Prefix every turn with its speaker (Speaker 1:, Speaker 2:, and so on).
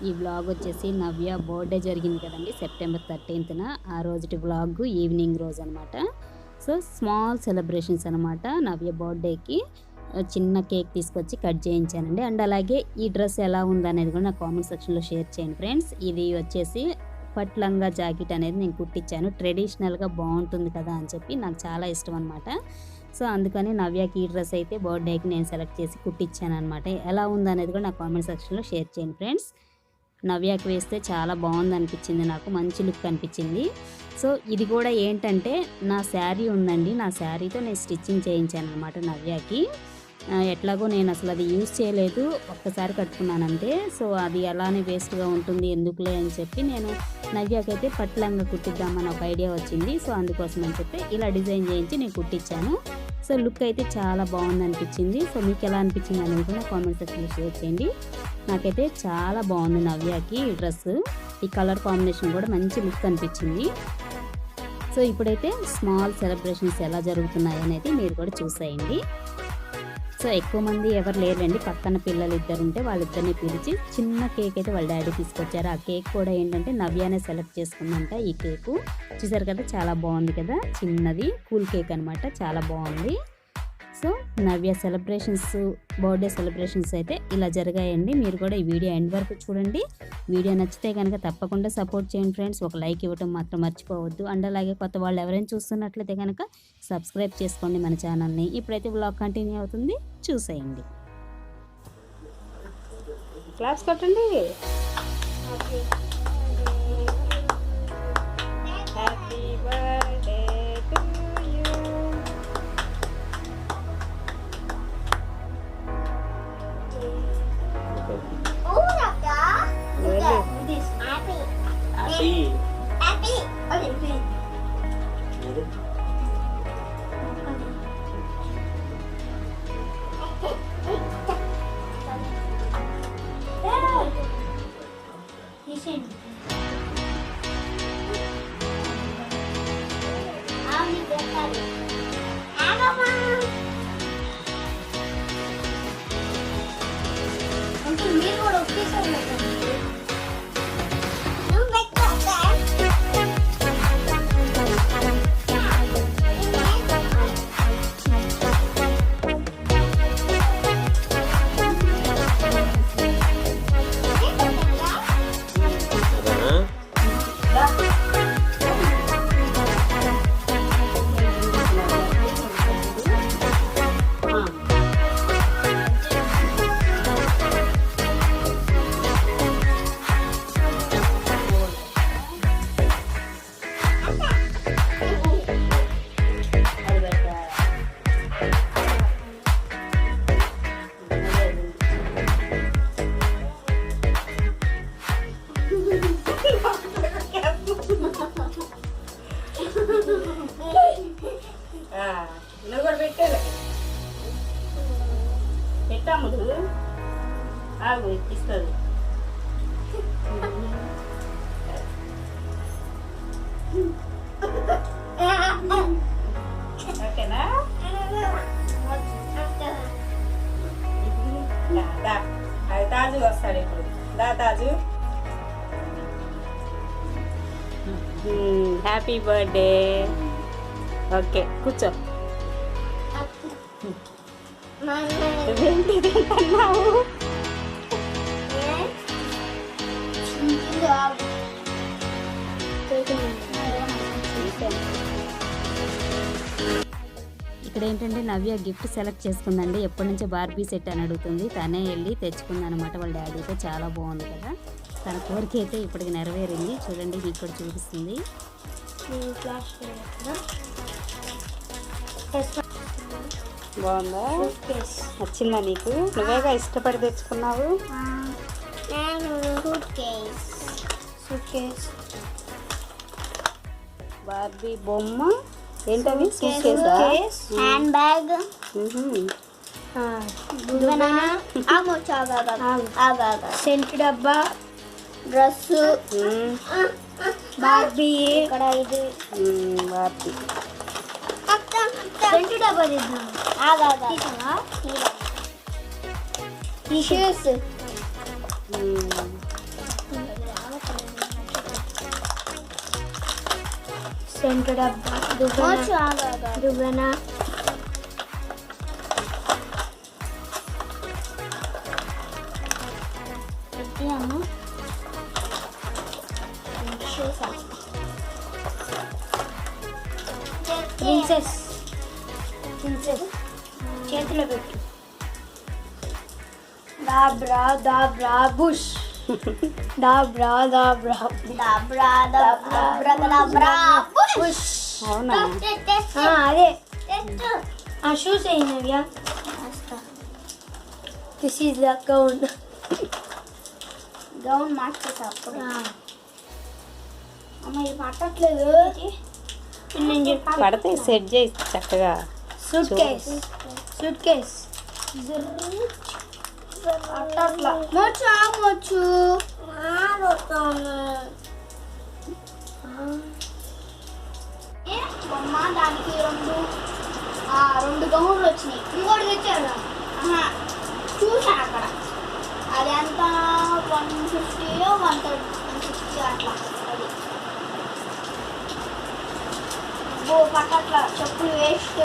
Speaker 1: ఈ వ్లాగ్ వచ్చేసి నవ్య బర్త్డే జరిగింది కదండి సెప్టెంబర్ 13న. ఆ రోజుటి వ్లాగ్ ఈవినింగ్ రోజు అనమాట. సో స్మాల్ సెలబ్రేషన్స్ అనమాట. నవ్య బర్త్డేకి చిన్న కేక్ తీసుకొచ్చి కట్ చేయించానండి. అండ్ అలాగే ఈ డ్రెస్ ఎలా ఉందనేది కూడా నా కామెంట్ సెక్షన్లో షేర్ చేయండి ఫ్రెండ్స్. ఇది వచ్చేసి పట్లంగా జాకెట్ అనేది నేను కుట్టించాను. ట్రెడిషనల్గా బాగుంటుంది కదా అని చెప్పి నాకు చాలా ఇష్టం అనమాట. సో అందుకని నవ్యకి ఈ డ్రెస్ అయితే బర్త్డేకి నేను సెలెక్ట్ చేసి కుట్టించాను అనమాట. ఎలా ఉందనేది కూడా నా కామెంట్ సెక్షన్లో షేర్ చేయండి ఫ్రెండ్స్. నవ్యకి వేస్తే చాలా బాగుంది అనిపించింది, నాకు మంచి లుక్ అనిపించింది. సో ఇది కూడా ఏంటంటే నా శారీ ఉందండి, నా శారీతో నేను స్టిచ్చింగ్ చేయించాను అనమాట నవ్యకి. ఎట్లాగో నేను అసలు అది యూజ్ చేయలేదు, ఒక్కసారి కట్టుకున్నానంటే. సో అది అలానే వేస్ట్గా ఉంటుంది ఎందుకులే అని చెప్పి నేను నవ్యకైతే పట్లంగా కుట్టిద్దామని ఒక ఐడియా వచ్చింది. సో అందుకోసం అని చెప్పి ఇలా డిజైన్ చేయించి నేను కుట్టించాను. సో లుక్ అయితే చాలా బాగుంది అనిపించింది. సో మీకు ఎలా అనిపించింది అనేది కూడా కామెంట్ సెక్షన్లో షేర్ చేయండి. నాకైతే చాలా బాగుంది నవ్యకి ఈ డ్రెస్. ఈ కలర్ కాంబినేషన్ కూడా మంచి లుక్ అనిపించింది. సో ఇప్పుడైతే స్మాల్ సెలబ్రేషన్స్ ఎలా జరుగుతున్నాయి అనేది మీరు కూడా చూసేయండి. సో ఎక్కువ మంది ఎవరు లేరండి, పక్కన పిల్లలు ఇద్దరు ఉంటే వాళ్ళిద్దరిని పిలిచి చిన్న కేక్ అయితే వాళ్ళ డాడీ తీసుకొచ్చారు. ఆ కేక్ కూడా ఏంటంటే నవ్యానే సెలెక్ట్ చేసుకుందంట. ఈ కేకు చూసారు కదా, చాలా బాగుంది కదా, చిన్నది కూల్ కేక్ అనమాట, చాలా బాగుంది. సో నవ్య సెలబ్రేషన్స్, బర్త్డే సెలబ్రేషన్స్ అయితే ఇలా జరిగాయండి. మీరు కూడా ఈ వీడియో ఎండ్ వరకు చూడండి. వీడియో నచ్చితే కనుక తప్పకుండా సపోర్ట్ చేయండి ఫ్రెండ్స్. ఒక లైక్ ఇవ్వటం మాత్రం మర్చిపోవద్దు. అండ్ అలాగే కొత్త వాళ్ళు ఎవరైనా చూస్తున్నట్లయితే కనుక సబ్స్క్రైబ్ చేసుకోండి మన ఛానల్ని. ఇప్పుడైతే వ్లాగ్ కంటిన్యూ అవుతుంది, చూసేయండి. క్లాప్స్ కొట్టండి. Happy birthday to you.
Speaker 2: మీరు కూడా ఒకేసారి
Speaker 1: నువ్వు కూడా పెట్టాలి, పెట్టాము ఆగు ఇస్తుంది. ఓకేనా? అది తాజు వస్తాడు ఇప్పుడు. దా తాజు. Happy birthday. ఓకే కూర్చో. నువ్వేంటి తింటున్నావు? ఇక్కడ ఏంటంటే నవ్య గిఫ్ట్ సెలెక్ట్ చేసుకుందండి. ఎప్పటి నుంచో బార్బీ సెట్ అని అడుగుతుంది, తనే వెళ్ళి తెచ్చుకుందనమాట వాళ్ళ డాడీతో. చాలా బాగుంది కదా, తన కోరిక అయితే ఇప్పటికి నెరవేరింది. చూడండి, మీకు కూడా చూపిస్తుంది. బాగుందా? నచ్చిందా నీకు? నువ్వేగా ఇష్టపడి తెచ్చుకున్నావు. బార్బీ బొమ్మ ఏంటవి?
Speaker 2: హ్యాండ్ బ్యాగ్, సెంట్ డబ్బా, డ్రెస్, బార్బీ. ఇక్కడ ఇది
Speaker 1: బార్బీ
Speaker 2: సెంట్ డబ్బా తీద్దాం. ఈ షూస్
Speaker 3: సెంట్ డబ్బా
Speaker 2: మోచు ఆగు ఆగు ఆగు.
Speaker 3: దువ్వెన
Speaker 2: పెట్టి అమ్మ
Speaker 3: ప్రిన్సెస్ ప్రిన్సెస్ చేతిలో పెట్టు దాబ్రా దాబ్రా బుష్ దాబ్రా దాబ్రా
Speaker 2: దబ్రా దబ్రా దబ్రా
Speaker 3: బుష్
Speaker 1: అవునా?
Speaker 3: అదే ఆ షూస్ అయినవ్యా this is the gown
Speaker 2: gown మార్చేసా అప్పుడు అమ్మ ఇది పట్టట్లేదు
Speaker 1: పడితే సెట్ చేయి చక్కగా.
Speaker 3: సూట్ కేస్ సూట్ కేస్
Speaker 2: పట్టట్లా మోచు ఆగొచ్చు బొమ్మ దానికి రెండు గౌన్లు వచ్చినాయి ఇంకోటి తెచ్చారు చూసాను అక్కడ అది ఎంత 150 160 అట్లా అది పట్టట్లా చెప్పులు వేస్ట్